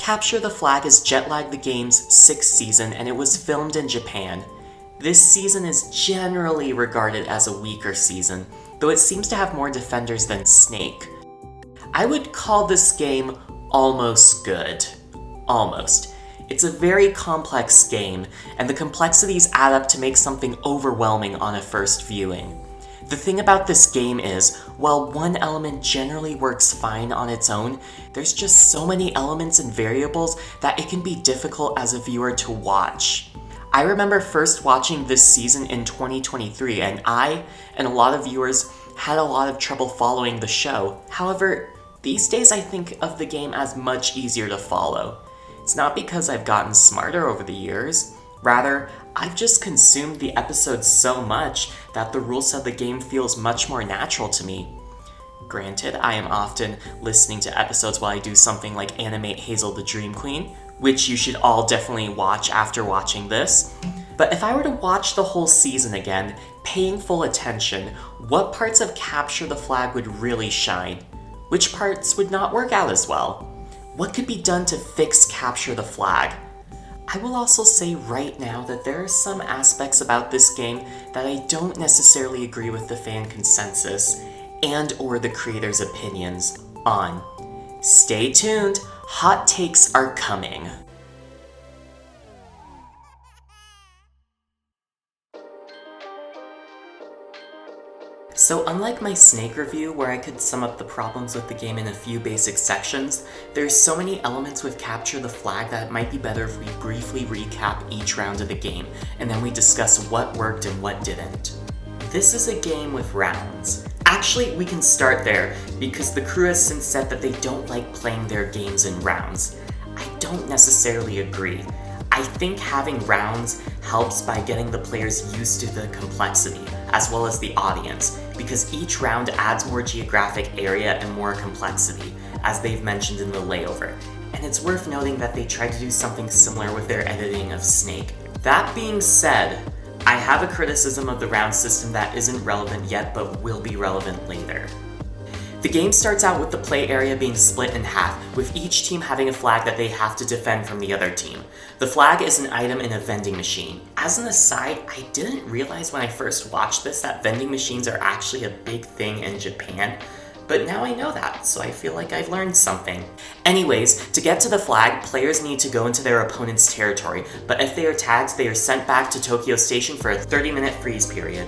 Capture the Flag is Jetlag the Game's 6th season, and it was filmed in Japan. This season is generally regarded as a weaker season, though it seems to have more defenders than Snake. I would call this game almost good. Almost. It's a very complex game, and the complexities add up to make something overwhelming on a first viewing. The thing about this game is, while one element generally works fine on its own, there's just so many elements and variables that it can be difficult as a viewer to watch. I remember first watching this season in 2023, and I, and a lot of viewers, had a lot of trouble following the show. However, these days I think of the game as much easier to follow. It's not because I've gotten smarter over the years. Rather, I've just consumed the episodes so much that the rules of the game feels much more natural to me. Granted, I am often listening to episodes while I do something like animate Hazel the Dream Queen, which you should all definitely watch after watching this. But if I were to watch the whole season again, paying full attention, what parts of Capture the Flag would really shine? Which parts would not work out as well? What could be done to fix Capture the Flag? I will also say right now that there are some aspects about this game that I don't necessarily agree with the fan consensus and or the creators' opinions on. Stay tuned, hot takes are coming. So unlike my Snake review, where I could sum up the problems with the game in a few basic sections, there's so many elements with Capture the Flag that it might be better if we briefly recap each round of the game, and then we discuss what worked and what didn't. This is a game with rounds. Actually, we can start there, because the crew has since said that they don't like playing their games in rounds. I don't necessarily agree. I think having rounds helps by getting the players used to the complexity, as well as the audience, because each round adds more geographic area and more complexity, as they've mentioned in the layover. And it's worth noting that they tried to do something similar with their editing of Snake. That being said, I have a criticism of the round system that isn't relevant yet but will be relevant later. The game starts out with the play area being split in half, with each team having a flag that they have to defend from the other team. The flag is an item in a vending machine. As an aside, I didn't realize when I first watched this that vending machines are actually a big thing in Japan, but now I know that, so I feel like I've learned something. Anyways, to get to the flag, players need to go into their opponent's territory, but if they are tagged, they are sent back to Tokyo Station for a 30-minute freeze period.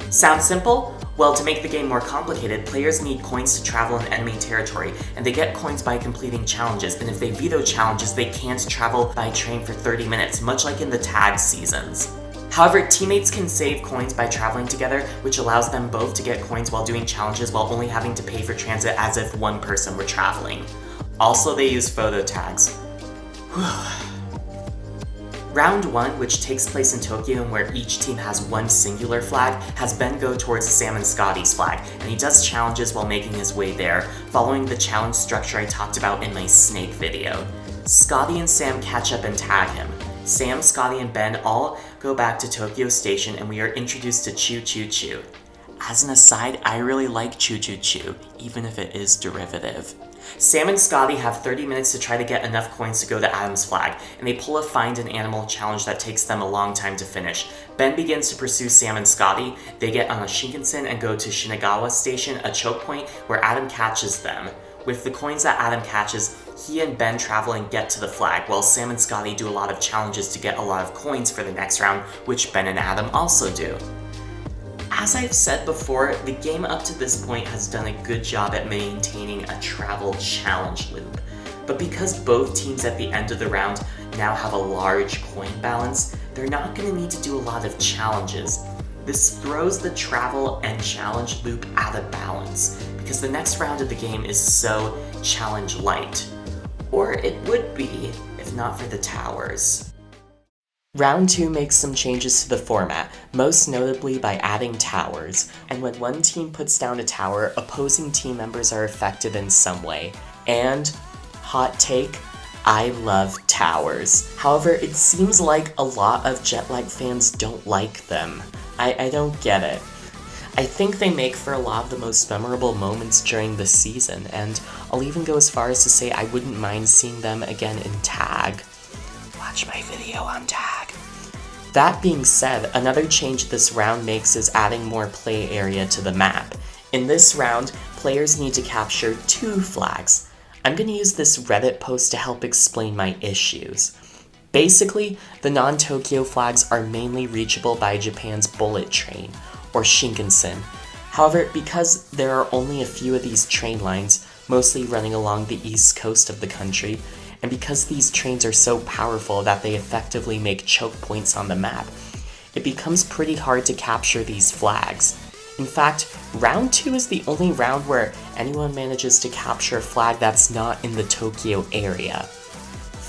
Sound simple? Well, to make the game more complicated, players need coins to travel in enemy territory, and they get coins by completing challenges, and if they veto challenges, they can't travel by train for 30 minutes, much like in the tag seasons. However, teammates can save coins by traveling together, which allows them both to get coins while doing challenges while only having to pay for transit as if one person were traveling. Also, they use photo tags. Round 1, which takes place in Tokyo and where each team has one singular flag, has Ben go towards Sam and Scotty's flag, and he does challenges while making his way there, following the challenge structure I talked about in my Snake video. Scotty and Sam catch up and tag him. Sam, Scotty, and Ben all go back to Tokyo Station, and we are introduced to Choo Choo Choo. As an aside, I really like Choo Choo Choo, even if it is derivative. Sam and Scotty have 30 minutes to try to get enough coins to go to Adam's flag, and they pull a Find an Animal challenge that takes them a long time to finish. Ben begins to pursue Sam and Scotty. They get on a Shinkansen and go to Shinagawa Station, a choke point where Adam catches them. With the coins that Adam catches, he and Ben travel and get to the flag, while Sam and Scotty do a lot of challenges to get a lot of coins for the next round, which Ben and Adam also do. As I've said before, the game up to this point has done a good job at maintaining a travel challenge loop. But because both teams at the end of the round now have a large coin balance, they're not going to need to do a lot of challenges. This throws the travel and challenge loop out of balance, because the next round of the game is so challenge light. Or it would be, if not for the towers. Round 2 makes some changes to the format, most notably by adding towers, and when one team puts down a tower, opposing team members are affected in some way. And, hot take, I love towers. However, it seems like a lot of Jetlag fans don't like them. I don't get it. I think they make for a lot of the most memorable moments during the season, and I'll even go as far as to say I wouldn't mind seeing them again in Tag. Watch my video on Tag. That being said, another change this round makes is adding more play area to the map. In this round, players need to capture 2 flags. I'm going to use this Reddit post to help explain my issues. Basically, the non-Tokyo flags are mainly reachable by Japan's bullet train, or Shinkansen. However, because there are only a few of these train lines, mostly running along the east coast of the country, and because these trains are so powerful that they effectively make choke points on the map, it becomes pretty hard to capture these flags. In fact, round 2 is the only round where anyone manages to capture a flag that's not in the Tokyo area.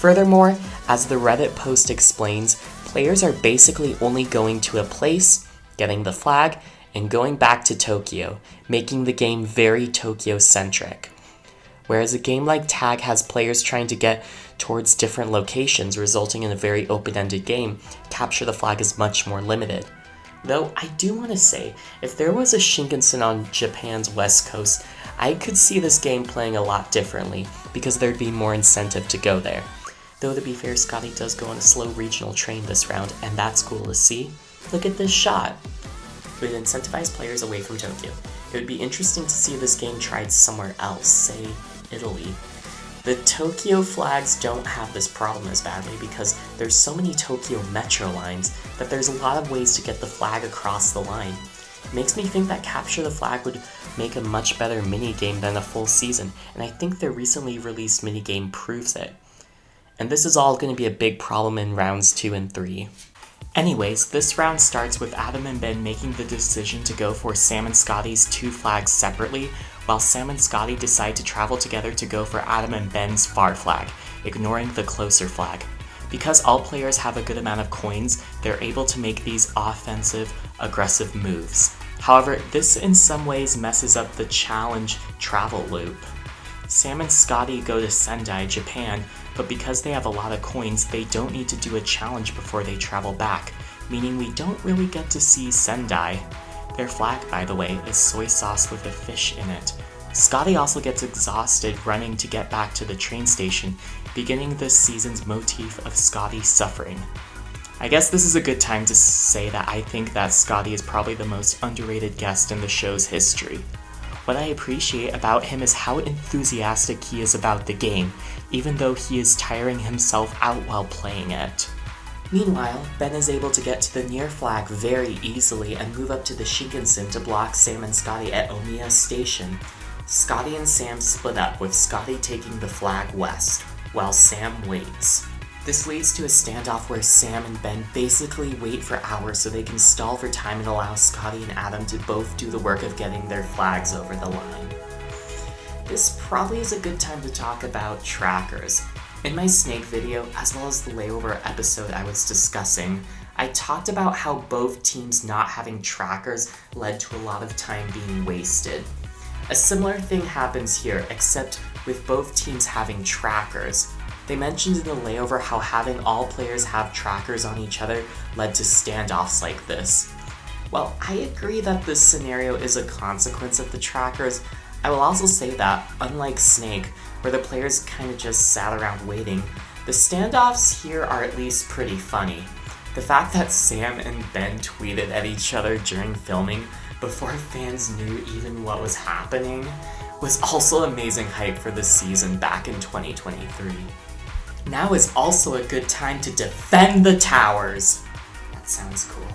Furthermore, as the Reddit post explains, players are basically only going to a place, getting the flag, and going back to Tokyo, making the game very Tokyo-centric. Whereas a game like Tag has players trying to get towards different locations, resulting in a very open-ended game, capture the flag is much more limited. Though I do want to say, if there was a Shinkansen on Japan's west coast, I could see this game playing a lot differently, because there'd be more incentive to go there. Though to be fair, Scotty does go on a slow regional train this round, and that's cool to see. Look at this shot! It would incentivize players away from Tokyo. It would be interesting to see this game tried somewhere else, say Italy. The Tokyo flags don't have this problem as badly because there's so many Tokyo metro lines that there's a lot of ways to get the flag across the line. It makes me think that Capture the Flag would make a much better minigame than a full season, and I think their recently released minigame proves it. And this is all going to be a big problem in rounds 2 and 3. Anyways, this round starts with Adam and Ben making the decision to go for Sam and Scotty's 2 flags separately, while Sam and Scotty decide to travel together to go for Adam and Ben's far flag, ignoring the closer flag. Because all players have a good amount of coins, they're able to make these offensive, aggressive moves. However, this in some ways messes up the challenge travel loop. Sam and Scotty go to Sendai, Japan, but because they have a lot of coins, they don't need to do a challenge before they travel back, meaning we don't really get to see Sendai. Their flag, by the way, is soy sauce with a fish in it. Scotty also gets exhausted running to get back to the train station, beginning this season's motif of Scotty suffering. I guess this is a good time to say that I think that Scotty is probably the most underrated guest in the show's history. What I appreciate about him is how enthusiastic he is about the game, even though he is tiring himself out while playing it. Meanwhile, Ben is able to get to the near flag very easily and move up to the Shinkansen to block Sam and Scotty at Omiya Station. Scotty and Sam split up, with Scotty taking the flag west, while Sam waits. This leads to a standoff where Sam and Ben basically wait for hours so they can stall for time and allow Scotty and Adam to both do the work of getting their flags over the line. This probably is a good time to talk about trackers. In my Snake video, as well as the layover episode I was discussing, I talked about how both teams not having trackers led to a lot of time being wasted. A similar thing happens here, except with both teams having trackers. They mentioned in the layover how having all players have trackers on each other led to standoffs like this. While I agree that this scenario is a consequence of the trackers, I will also say that, unlike Snake, where the players kinda just sat around waiting, the standoffs here are at least pretty funny. The fact that Sam and Ben tweeted at each other during filming before fans knew even what was happening was also amazing hype for the season back in 2023. Now is also a good time to defend the towers! That sounds cool.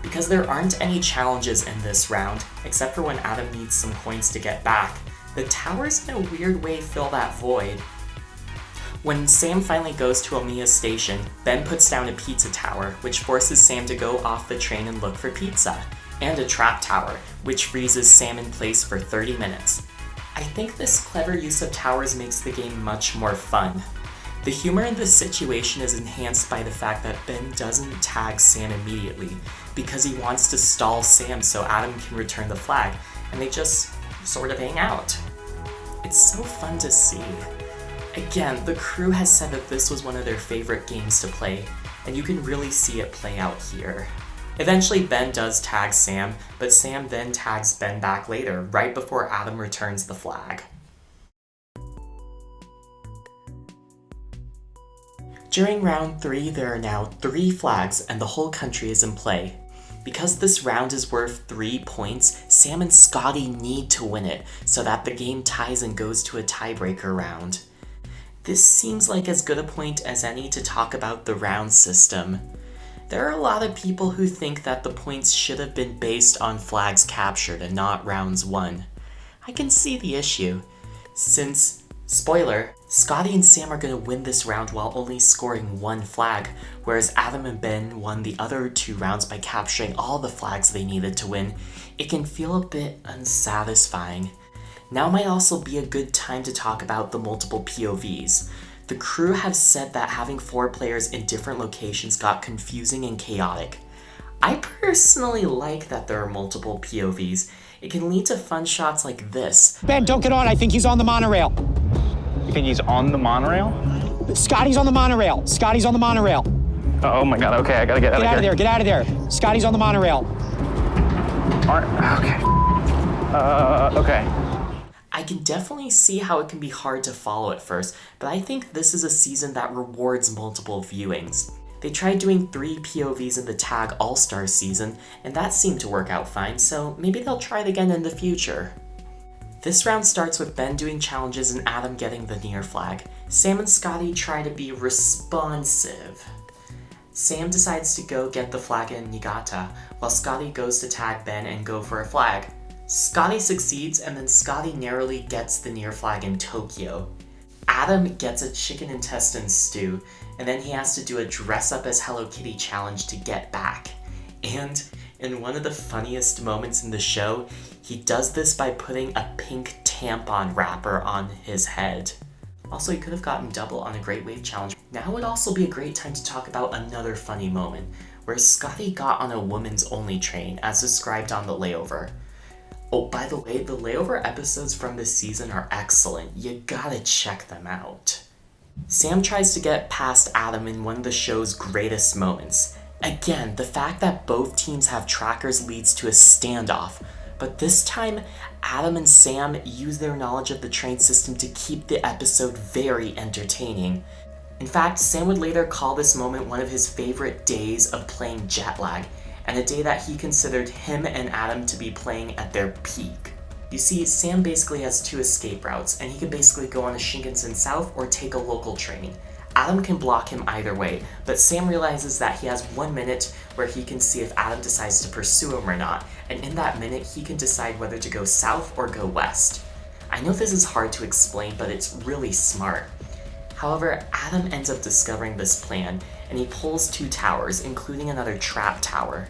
Because there aren't any challenges in this round, except for when Adam needs some coins to get back, the towers in a weird way fill that void. When Sam finally goes to Omiya Station, Ben puts down a pizza tower, which forces Sam to go off the train and look for pizza, and a trap tower, which freezes Sam in place for 30 minutes. I think this clever use of towers makes the game much more fun. The humor in this situation is enhanced by the fact that Ben doesn't tag Sam immediately, because he wants to stall Sam so Adam can return the flag, and they just sort of hang out. It's so fun to see. Again, the crew has said that this was one of their favorite games to play, and you can really see it play out here. Eventually, Ben does tag Sam, but Sam then tags Ben back later, right before Adam returns the flag. During round 3, there are now 3 flags and the whole country is in play. Because this round is worth 3 points, Sam and Scotty need to win it so that the game ties and goes to a tiebreaker round. This seems like as good a point as any to talk about the round system. There are a lot of people who think that the points should have been based on flags captured and not rounds won. I can see the issue, since, spoiler, Scotty and Sam are going to win this round while only scoring 1 flag, whereas Adam and Ben won the other 2 rounds by capturing all the flags they needed to win. It can feel a bit unsatisfying. Now might also be a good time to talk about the multiple POVs. The crew have said that having 4 players in different locations got confusing and chaotic. I personally like that there are multiple POVs. It can lead to fun shots like this. Ben, don't get on. I think he's on the monorail. You think he's on the monorail? Scotty's on the monorail. Scotty's on the monorail. Oh my god, okay, I gotta get out of here. Get out of there. Scotty's on the monorail. Okay. Okay. I can definitely see how it can be hard to follow at first, but I think this is a season that rewards multiple viewings. They tried doing 3 POVs in the Tag All-Stars season, and that seemed to work out fine, so maybe they'll try it again in the future. This round starts with Ben doing challenges and Adam getting the near flag. Sam and Scotty try to be responsive. Sam decides to go get the flag in Niigata, while Scotty goes to tag Ben and go for a flag. Scotty succeeds, and then Scotty narrowly gets the near flag in Tokyo. Adam gets a chicken intestine stew, and then he has to do a dress up as Hello Kitty challenge to get back. And in one of the funniest moments in the show, he does this by putting a pink tampon wrapper on his head. Also, he could have gotten double on a Great Wave Challenge. Now would also be a great time to talk about another funny moment, where Scotty got on a women's only train, as described on the layover. Oh, by the way, the layover episodes from this season are excellent. You gotta check them out. Sam tries to get past Adam in one of the show's greatest moments. Again, the fact that both teams have trackers leads to a standoff, but this time, Adam and Sam use their knowledge of the train system to keep the episode very entertaining. In fact, Sam would later call this moment one of his favorite days of playing Jetlag, and a day that he considered him and Adam to be playing at their peak. You see, Sam basically has 2 escape routes, and he can basically go on a Shinkansen South or take a local train. Adam can block him either way, but Sam realizes that he has 1 minute where he can see if Adam decides to pursue him or not, and in that minute he can decide whether to go south or go west. I know this is hard to explain, but it's really smart. However, Adam ends up discovering this plan, and he pulls 2 towers, including another trap tower.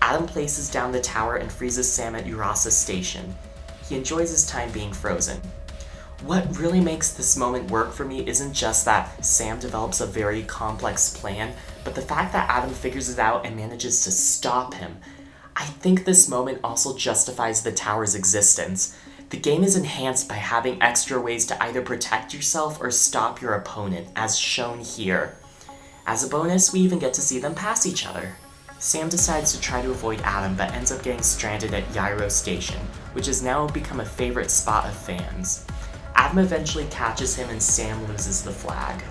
Adam places down the tower and freezes Sam at Urasa Station. He enjoys his time being frozen. What really makes this moment work for me isn't just that Sam develops a very complex plan, but the fact that Adam figures it out and manages to stop him. I think this moment also justifies the tower's existence. The game is enhanced by having extra ways to either protect yourself or stop your opponent, as shown here. As a bonus, we even get to see them pass each other. Sam decides to try to avoid Adam, but ends up getting stranded at Yairo Station, which has now become a favorite spot of fans. Adam eventually catches him and Sam loses the flag.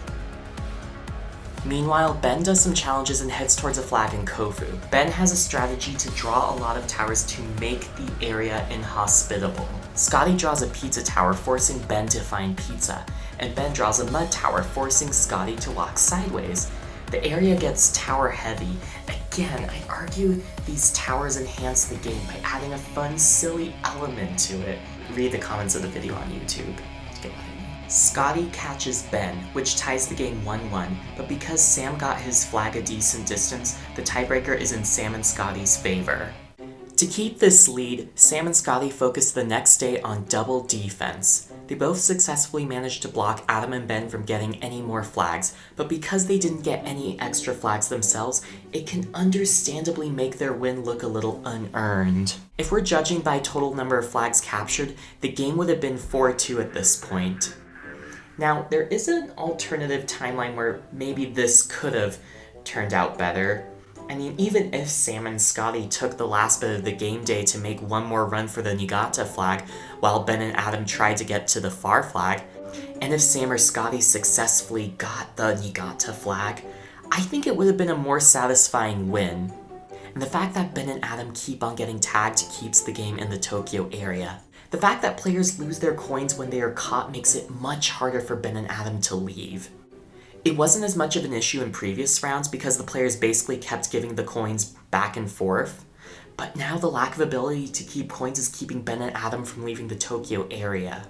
Meanwhile, Ben does some challenges and heads towards a flag in Kofu. Ben has a strategy to draw a lot of towers to make the area inhospitable. Scotty draws a pizza tower, forcing Ben to find pizza, and Ben draws a mud tower, forcing Scotty to walk sideways. The area gets tower heavy. Again, I argue these towers enhance the game by adding a fun, silly element to it. Read the comments of the video on YouTube to get what I mean. Scotty catches Ben, which ties the game 1-1, but because Sam got his flag a decent distance, the tiebreaker is in Sam and Scotty's favor. To keep this lead, Sam and Scotty focus the next day on double defense. They both successfully managed to block Adam and Ben from getting any more flags, but because they didn't get any extra flags themselves, it can understandably make their win look a little unearned. If we're judging by total number of flags captured, the game would have been 4-2 at this point. Now, there is an alternative timeline where maybe this could have turned out better. I mean, even if Sam and Scotty took the last bit of the game day to make one more run for the Niigata flag, while Ben and Adam tried to get to the far flag, and if Sam or Scotty successfully got the Niigata flag, I think it would have been a more satisfying win. And the fact that Ben and Adam keep on getting tagged keeps the game in the Tokyo area. The fact that players lose their coins when they are caught makes it much harder for Ben and Adam to leave. It wasn't as much of an issue in previous rounds because the players basically kept giving the coins back and forth, but now the lack of ability to keep coins is keeping Ben and Adam from leaving the Tokyo area.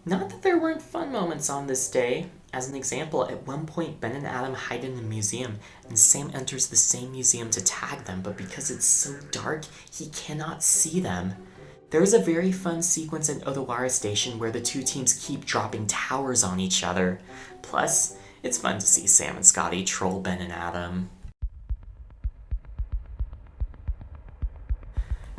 Not that there weren't fun moments on this day. As an example, at one point Ben and Adam hide in a museum and Sam enters the same museum to tag them, but because it's so dark, he cannot see them. There is a very fun sequence in Odawara Station where the two teams keep dropping towers on each other. Plus, it's fun to see Sam and Scotty troll Ben and Adam.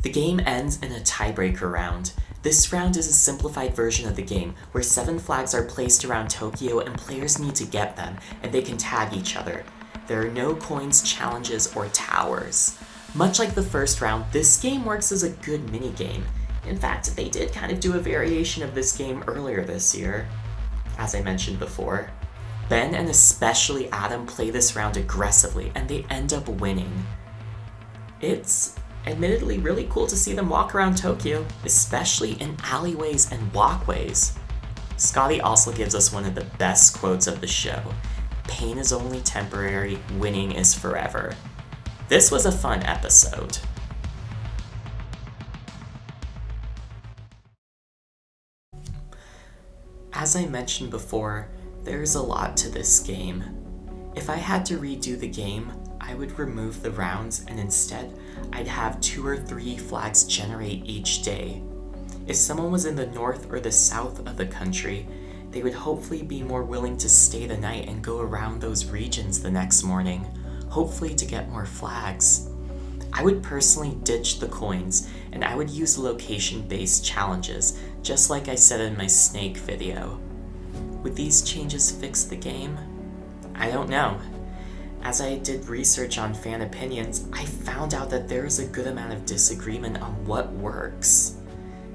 The game ends in a tiebreaker round. This round is a simplified version of the game, where 7 flags are placed around Tokyo and players need to get them, and they can tag each other. There are no coins, challenges, or towers. Much like the first round, this game works as a good minigame. In fact, they did kind of do a variation of this game earlier this year, as I mentioned before. Ben and especially Adam play this round aggressively, and they end up winning. It's admittedly really cool to see them walk around Tokyo, especially in alleyways and walkways. Scotty also gives us one of the best quotes of the show: "Pain is only temporary, winning is forever." This was a fun episode. As I mentioned before, there's a lot to this game. If I had to redo the game, I would remove the rounds and instead I'd have 2 or 3 flags generate each day. If someone was in the north or the south of the country, they would hopefully be more willing to stay the night and go around those regions the next morning, hopefully to get more flags. I would personally ditch the coins and I would use location-based challenges, just like I said in my snake video. Would these changes fix the game? I don't know. As I did research on fan opinions, I found out that there is a good amount of disagreement on what works.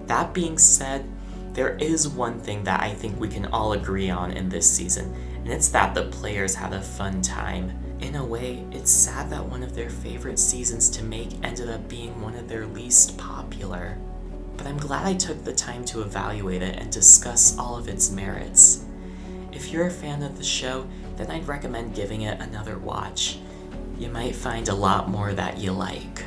That being said, there is one thing that I think we can all agree on in this season, and it's that the players had a fun time. In a way, it's sad that one of their favorite seasons to make ended up being one of their least popular. But I'm glad I took the time to evaluate it and discuss all of its merits. If you're a fan of the show, then I'd recommend giving it another watch. You might find a lot more that you like.